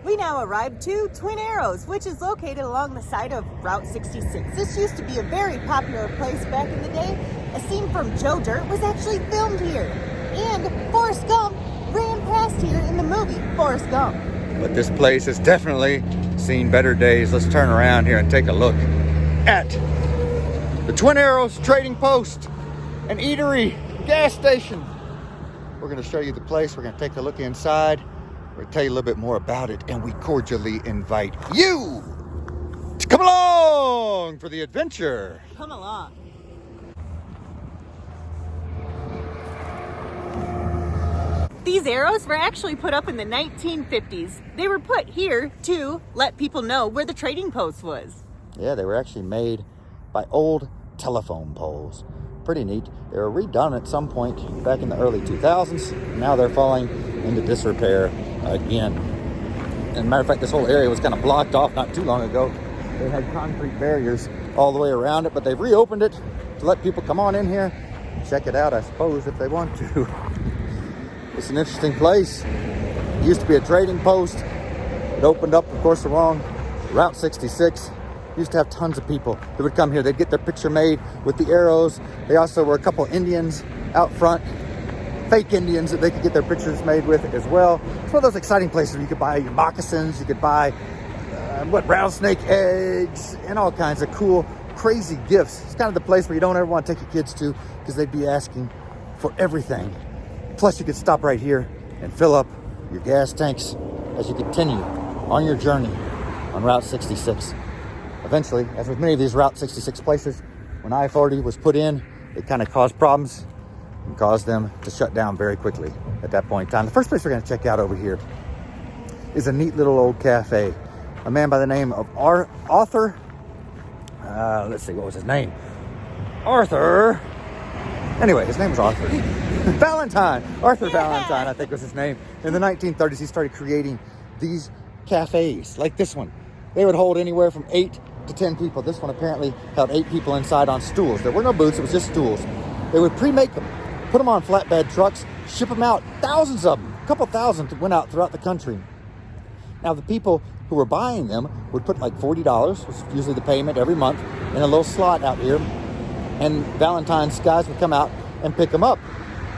We now arrived to Twin Arrows, which is located along the side of Route 66. This used to be a very popular place back in the day. A scene from Joe Dirt was actually filmed here. And Forrest Gump ran past here in the movie Forrest Gump. But this place has definitely seen better days. Let's turn around here and take a look at the Twin Arrows Trading Post, an eatery, gas station. We're going to show you the place. We're going to take a look inside. We're going to tell you a little bit more about it, and we cordially invite you to come along for the adventure. Come along. These arrows were actually put up in the 1950s. They were put here to let people know where the trading post was. Yeah, they were actually made by old telephone poles. Pretty neat. They were redone at some point back in the early 2000s. Now they're falling into disrepair again. And as a matter of fact, this whole area was kind of blocked off not too long ago. They had concrete barriers all the way around it, but they've reopened it to let people come on in here, check it out, I suppose, if they want to. It's an interesting place. It used to be a trading post. It opened up, of course, along Route 66. Used to have tons of people that would come here. They'd get their picture made with the arrows. They also were a couple Indians out front, fake Indians that they could get their pictures made with as well. It's one of those exciting places where you could buy your moccasins, you could buy rattlesnake eggs, and all kinds of cool, crazy gifts. It's kind of the place where you don't ever want to take your kids to because they'd be asking for everything. Plus, you could stop right here and fill up your gas tanks as you continue on your journey on Route 66. Eventually, as with many of these Route 66 places, when I-40 was put in, it kind of caused problems and caused them to shut down very quickly at that point in time. The first place we're going to check out over here is a neat little old cafe. A man by the name of Arthur, let's see, what was his name? Arthur. Anyway, his name was Arthur. Valentine. Arthur Valentine, I think was his name. In the 1930s, he started creating these cafes like this one. They would hold anywhere from 8 to 10 people. This one apparently held 8 people inside on stools. There were no booths, it was just stools. They would pre-make them, put them on flatbed trucks, ship them out, thousands of them, a couple thousand went out throughout the country. Now the people who were buying them would put like $40, which was usually the payment every month, in a little slot out here. And Valentine's guys would come out and pick them up.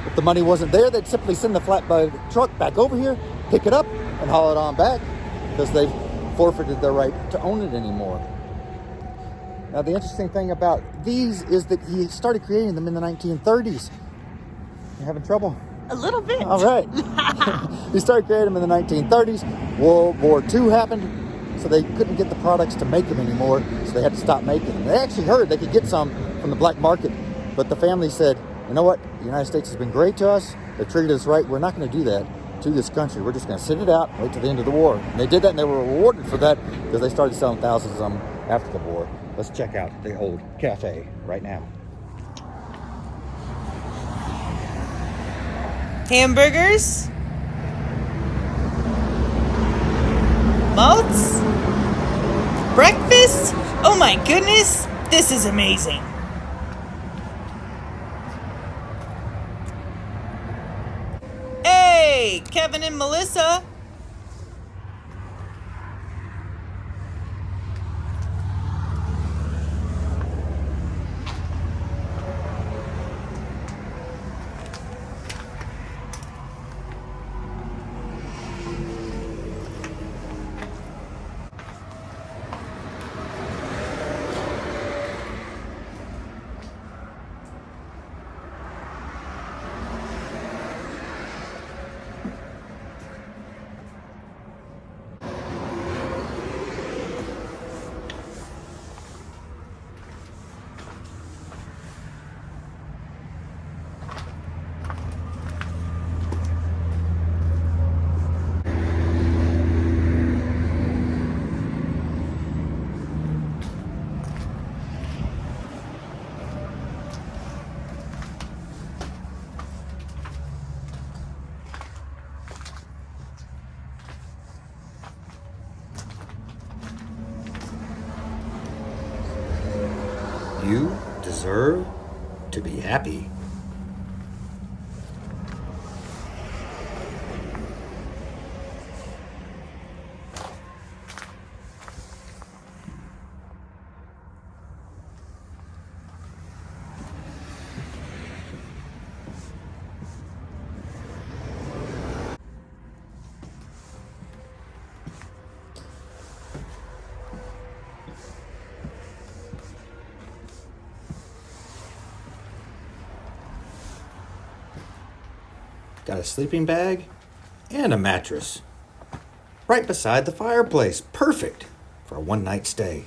If the money wasn't there, they'd simply send the flatbed truck back over here, pick it up, and haul it on back because they've forfeited their right to own it anymore. Now, the interesting thing about these is that he started creating them in the 1930s. You having trouble? A little bit. All right. He started creating them in the 1930s. World War II happened, so they couldn't get the products to make them anymore, so they had to stop making them. They actually heard they could get some from the black market, but the family said, you know what, the United States has been great to us, they've treated us right, we're not going to do that to this country, we're just going to sit it out, wait till the end of the war. And they did that, and they were rewarded for that because they started selling thousands of them after the war. Let's check out the old cafe right now. Hamburgers. Malts. Breakfast. Oh my goodness, this is amazing. Hey, Kevin and Melissa. You deserve to be happy. Got a sleeping bag and a mattress. Right beside the fireplace. Perfect for a one-night stay.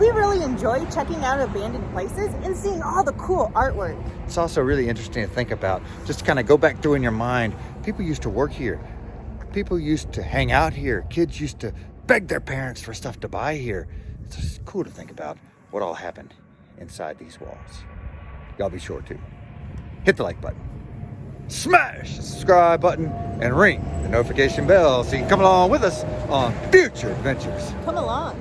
We really enjoy checking out abandoned places and seeing all the cool artwork. It's also really interesting to think about, just to kind of go back through in your mind. People used to work here. People used to hang out here. Kids used to beg their parents for stuff to buy here. It's just cool to think about what all happened inside these walls. Y'all be sure to hit the like button, smash the subscribe button, and ring the notification bell so you can come along with us on future adventures. Come along.